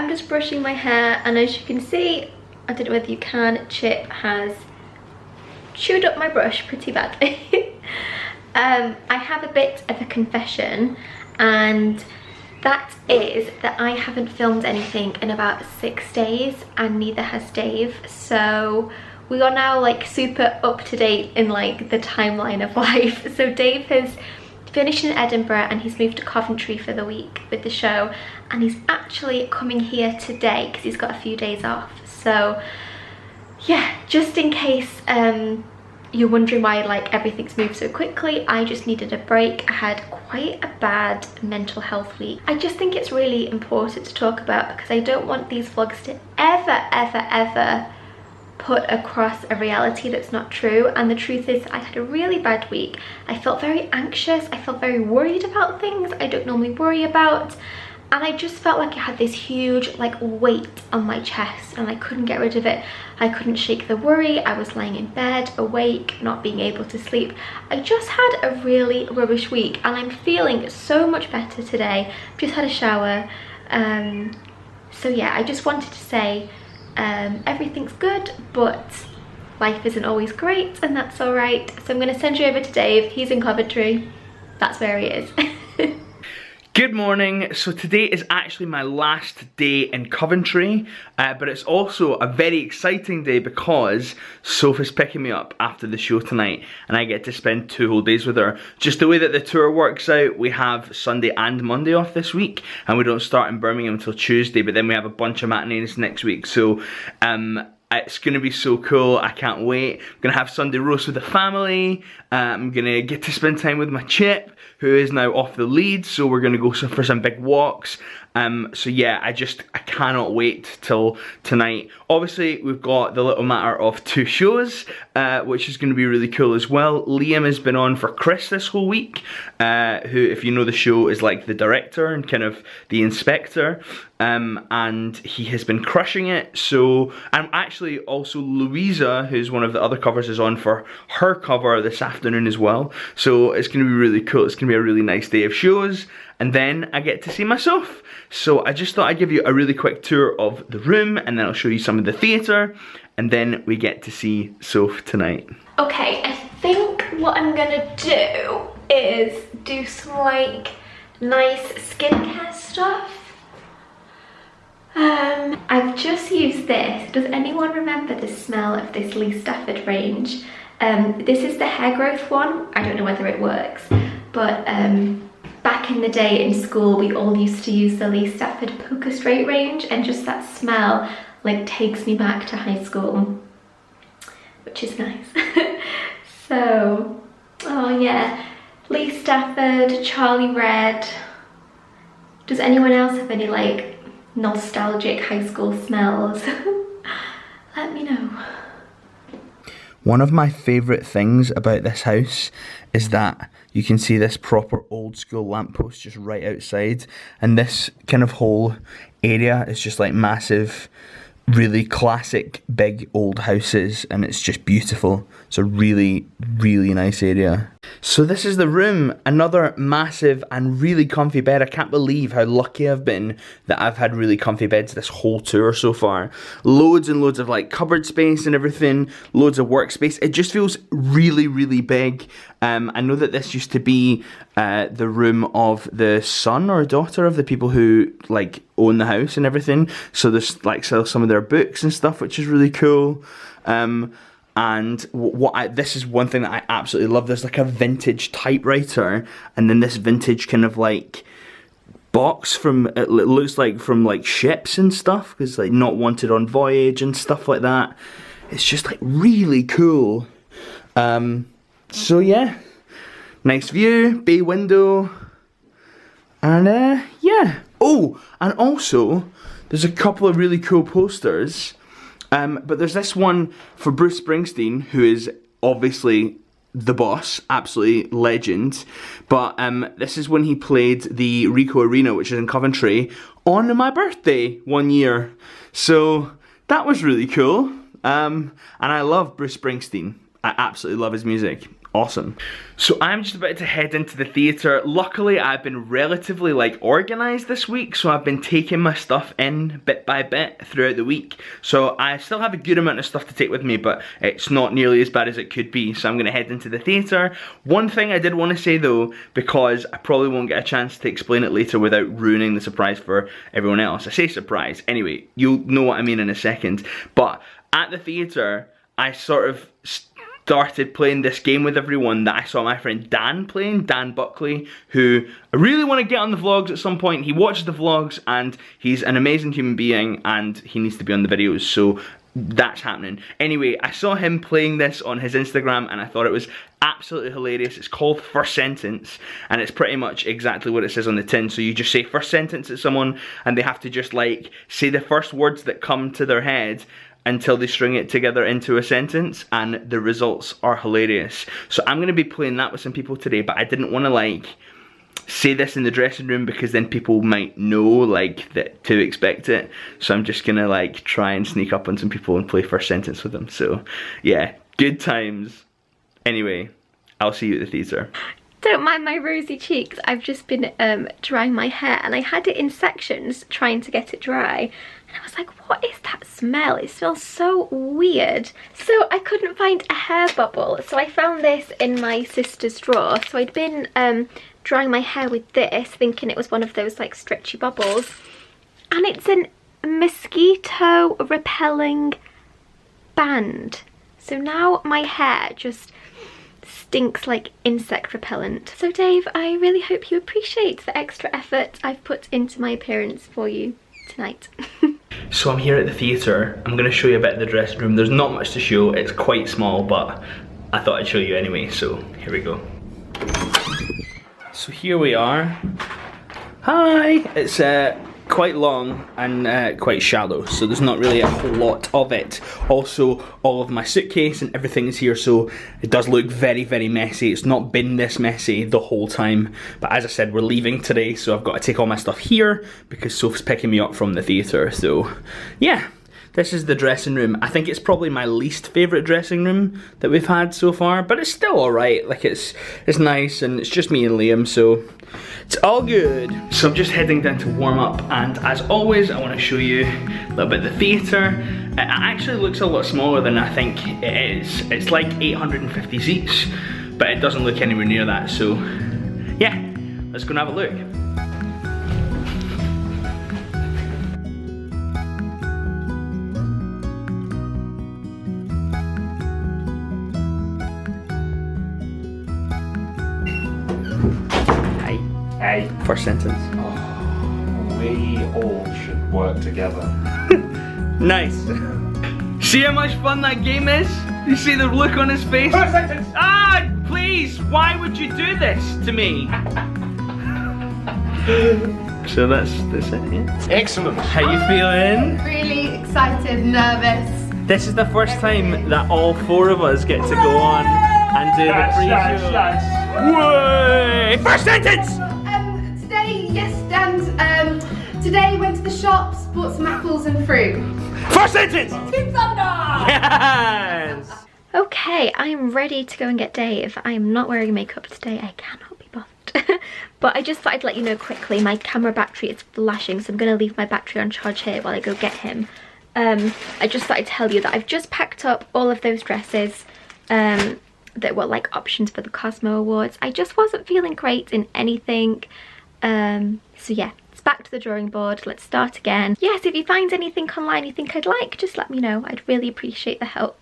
I'm just brushing my hair, and as you can see, I don't know whether you can, Chip has chewed up my brush pretty badly. I have a bit of a confession, and that is that I haven't filmed anything in about 6 days, and neither has Dave. So we are now like super up to date in like the timeline of life. So Dave has finished in Edinburgh and he's moved to Coventry for the week with the show, and he's actually coming here today because he's got a few days off. So yeah, just in case you're wondering why like everything's moved so quickly, I just needed a break. I had quite a bad mental health week. I just think it's really important to talk about because I don't want these vlogs to ever put across a reality that's not true. And the truth is, I had a really bad week. I felt very anxious, I felt very worried about things I don't normally worry about, and I just felt like I had this huge like weight on my chest and I couldn't get rid of it. I couldn't shake the worry. I was lying in bed awake, not being able to sleep. I just had a really rubbish week, and I'm feeling so much better today. Just had a shower. So yeah, I just wanted to say everything's good, but life isn't always great, and that's all right. So I'm going to send you over to Dave. He's in Coventry. That's where he is. Good morning. So today is actually my last day in Coventry, but it's also a very exciting day because Sophie's picking me up after the show tonight, and I get to spend 2 whole days with her. Just the way that the tour works out, we have Sunday and Monday off this week, and we don't start in Birmingham until Tuesday, but then we have a bunch of matinees next week. So it's going to be so cool. I can't wait. I'm going to have Sunday roast with the family. I'm going to get to spend time with my Chip, who is now off the lead, so we're going to go for some big walks. So yeah, I cannot wait till tonight. Obviously, we've got the little matter of 2 shows, which is going to be really cool as well. Liam has been on for Chris this whole week, who, if you know the show, is like the director and kind of the inspector. And he has been crushing it. So, and actually also Louisa, who's one of the other covers, is on for her cover this afternoon as well. So it's going to be really cool. It's going to be a really nice day of shows, and then I get to see myself. So I just thought I'd give you a really quick tour of the room, and then I'll show you some of the theatre, and then we get to see Soph tonight. Okay, I think what I'm gonna do is do some like nice skincare stuff. I've just used this. Does anyone remember the smell of this Lee Stafford range? This is the hair growth one. I don't know whether it works, but back in the day in school, we all used to use the Lee Stafford Poker Straight range, and just that smell like takes me back to high school, which is nice. So, oh yeah, Lee Stafford, Charlie Red. Does anyone else have any like nostalgic high school smells? Let me know. One of my favourite things about this house is that you can see this proper old school lamppost just right outside, and this kind of whole area is just like massive, really classic big old houses, and it's just beautiful. It's a really nice area. So this is the room, another massive and really comfy bed. I can't believe how lucky I've been that I've had really comfy beds this whole tour so far. Loads and loads of like cupboard space and everything, loads of workspace. It just feels really big. I know that this used to be the room of the son or daughter of the people who like own the house and everything. So there's like sell some of their books and stuff, which is really cool. And this is one thing that I absolutely love. There's like a vintage typewriter, and then this vintage kind of like box from, it looks like from like ships and stuff, because like not wanted on voyage and stuff like that. It's just like really cool. So yeah, nice view, bay window, and yeah. Oh, and also there's a couple of really cool posters. But there's this one for Bruce Springsteen, who is obviously the boss, absolutely legend. But this is when he played the Ricoh Arena, which is in Coventry, on my birthday 1 year. So that was really cool. And I love Bruce Springsteen. I absolutely love his music. awesome. So I'm just about to head into the theatre. Luckily, I've been relatively like organised this week, so I've been taking my stuff in bit by bit throughout the week. So I still have a good amount of stuff to take with me, but it's not nearly as bad as it could be. So I'm going to head into the theatre. One thing I did want to say though, because I probably won't get a chance to explain it later without ruining the surprise for everyone else. I say surprise, anyway, you'll know what I mean in a second. But at the theatre, I sort of started playing this game with everyone that I saw my friend Dan playing, Dan Buckley, who I really want to get on the vlogs at some point. He watches the vlogs and he's an amazing human being and he needs to be on the videos, so that's happening. Anyway, I saw him playing this on his Instagram and I thought it was absolutely hilarious. It's called First Sentence and it's pretty much exactly what it says on the tin. So you just say first sentence at someone and they have to just like say the first words that come to their head until they string it together into a sentence, and the results are hilarious. So I'm going to be playing that with some people today, but I didn't want to like say this in the dressing room because then people might know like that to expect it. So I'm just gonna like try and sneak up on some people and play first sentence with them. So yeah, good times. Anyway, I'll see you at the theatre. Don't mind my rosy cheeks. I've just been drying my hair and I had it in sections trying to get it dry. And I was like, what is that smell? It smells so weird. So I couldn't find a hair bubble. So I found this in my sister's drawer. So I'd been drying my hair with this, thinking it was one of those like stretchy bubbles. And it's a mosquito repelling band. So now my hair just stinks like insect repellent. So Dave, I really hope you appreciate the extra effort I've put into my appearance for you tonight. So I'm here at the theatre. I'm going to show you a bit of the dressing room. There's not much to show, it's quite small, but I thought I'd show you anyway, so here we go. So here we are. Hi! It's quite long and quite shallow, so there's not really a whole lot of it. Also, all of my suitcase and everything is here, so it does look very, very messy. It's not been this messy the whole time, but as I said, we're leaving today, so I've got to take all my stuff here because Sophie's picking me up from the theatre, so yeah. This is the dressing room. I think it's probably my least favourite dressing room that we've had so far, but it's still alright. Like it's nice and it's just me and Liam, so it's all good. So I'm just heading down to warm up, and as always I want to show you a little bit of the theatre. It actually looks a lot smaller than I think it is. It's like 850 seats, but it doesn't look anywhere near that, so yeah, let's go and have a look. Hey. First sentence. Oh, we all should work together. Nice. See how much fun that game is? You see the look on his face? First sentence! Ah, please, why would you do this to me? So that's it, yeah. Excellent. How you feeling? Really excited, nervous. This is the first time that all four of us get to go on and do the pre-show. Way! First sentence! Today, yes, and today went to the shops, bought some apples and fruit. First sentence! Team Thunder! Yes! Okay, I'm ready to go and get Dave. I am not wearing makeup today. I cannot be bothered. But I just thought I'd let you know quickly, my camera battery is flashing, so I'm going to leave my battery on charge here while I go get him. I just thought I'd tell you that I've just packed up all of those dresses that were like options for the Cosmo Awards. I just wasn't feeling great in anything. So yeah, it's back to the drawing board. Let's start again. Yes, if you find anything online you think I'd like, just let me know. I'd really appreciate the help.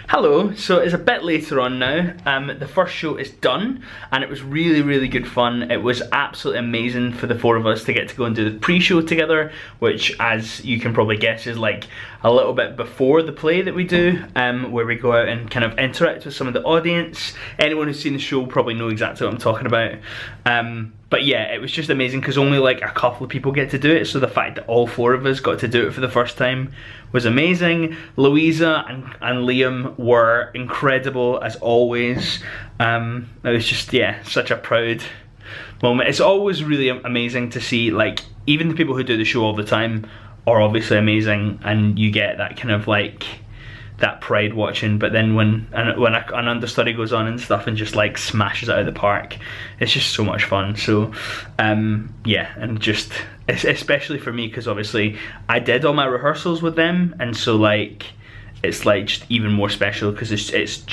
Hello, so it's a bit later on now. The first show is done and it was really, really good fun. It was absolutely amazing for the four of us to get to go and do the pre-show together, which, as you can probably guess, is like a little bit before the play that we do, where we go out and kind of interact with some of the audience. Anyone who's seen the show will probably know exactly what I'm talking about. But yeah, it was just amazing because only like a couple of people get to do it, so the fact that all four of us got to do it for the first time was amazing. Louisa and Liam were incredible as always. It was just, yeah, such a proud moment. It's always really amazing to see, like, even the people who do the show all the time are obviously amazing, and you get that kind of like that pride watching, but then when an understudy goes on and stuff and just like smashes it out of the park, it's just so much fun. So yeah, and just especially for me, because obviously I did all my rehearsals with them, and so like it's like just even more special because it's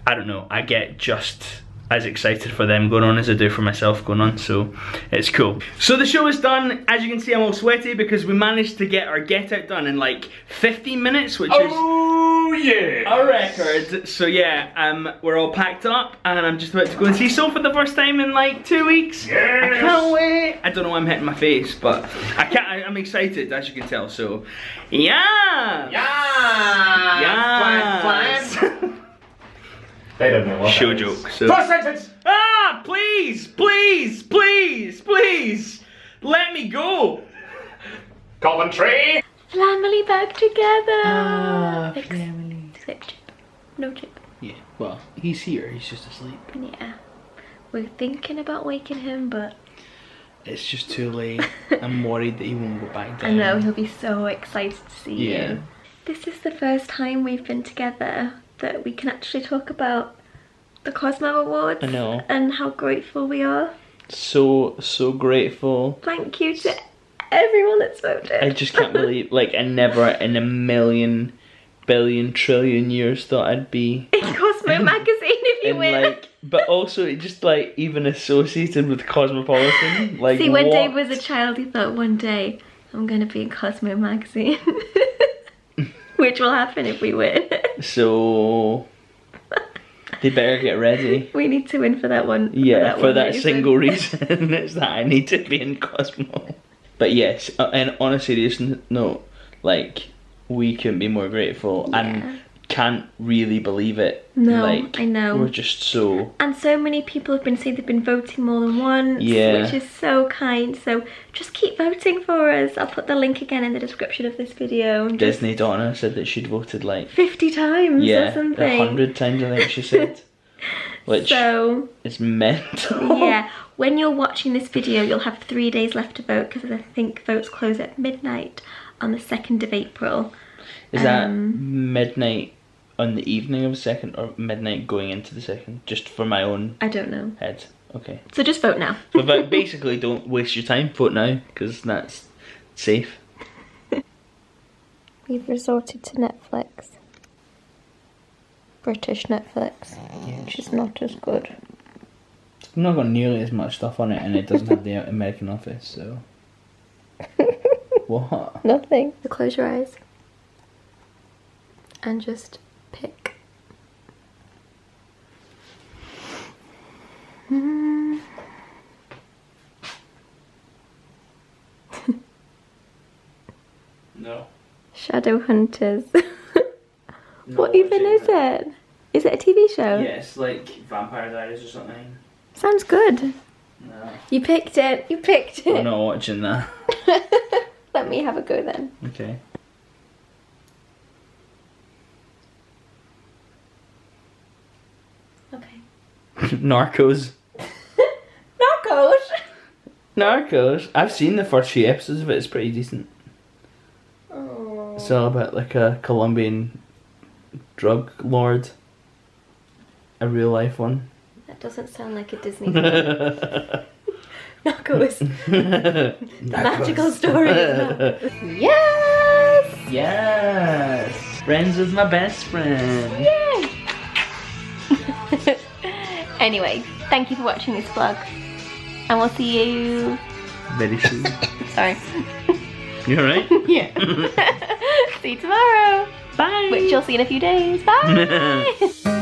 I don't know, I get just as excited for them going on as I do for myself going on, so it's cool. So the show is done. As you can see, I'm all sweaty because we managed to get our get out done in like 15 minutes, which is a record. So yeah, we're all packed up and I'm just about to go and see Sophie for the first time in like 2 weeks. Yes. I can't wait. I don't know why I'm hitting my face, but I'm excited, as you can tell. So yeah, They don't know what show that is. joke. So. First sentence! Ah, please, please, please, please, let me go. Coventry! Family back together. Family. Except Chip. No Chip. Yeah, well, he's here, he's just asleep. Yeah. We're thinking about waking him, but It's just too late. I'm worried that he won't go back down. I know, he'll be so excited to see Yeah. you. This is the first time we've been together that we can actually talk about the Cosmo Awards. I know. And how grateful we are. So grateful. Thank you to everyone that's voted. I just can't believe, like, I never in a million, billion, trillion years thought I'd be in Cosmo magazine if you in, win. like, but also it just like even associated with Cosmopolitan. Like, See, when what? Dave was a child, he thought one day I'm gonna be in Cosmo magazine, which will happen if we win. So they better get ready. We need to win for that one. Yeah, for one that reason. single reason is that I need to be in Cosmo. But yes, and on a serious note, like, we couldn't be more grateful and can't really believe it. No, like, I know. We're just so... And so many people have been saying they've been voting more than once, Yeah. which is so kind. So just keep voting for us. I'll put the link again in the description of this video. And just Disney Donna said that she'd voted like 50 times or something. 100 times I think she said. Which So is mental. yeah, when you're watching this video, you'll have 3 days left to vote because I think votes close at midnight on the 2nd of April. Is that midnight on the evening of the 2nd or midnight going into the 2nd? Just for my own I don't know. head. Okay. So just vote now. But basically, don't waste your time. Vote now, because that's safe. We've resorted to Netflix. British Netflix, which is not as good. I've not got nearly as much stuff on it, and it doesn't have the American Office, so... What? Nothing. So close your eyes. And just pick. No. Shadowhunters. Not What even watching is that. it? Is it a TV show? Yeah, it's like Vampire Diaries or something. Sounds good. No. You picked it. You picked I'm it. not watching that. Let me have a go then. Okay. Okay. Narcos. Narcos. Narcos. I've seen the first few episodes of it. It's pretty decent. Oh. It's all about like a Colombian drug lord. A real life one. That doesn't sound like a Disney film. Narcos. Magical story. Yes. Yes. Friends with my best friend. Yay. Anyway, thank you for watching this vlog. And we'll see you... Very soon. Sorry. You alright? Yeah. See you tomorrow. Bye. Which you'll see in a few days. Bye.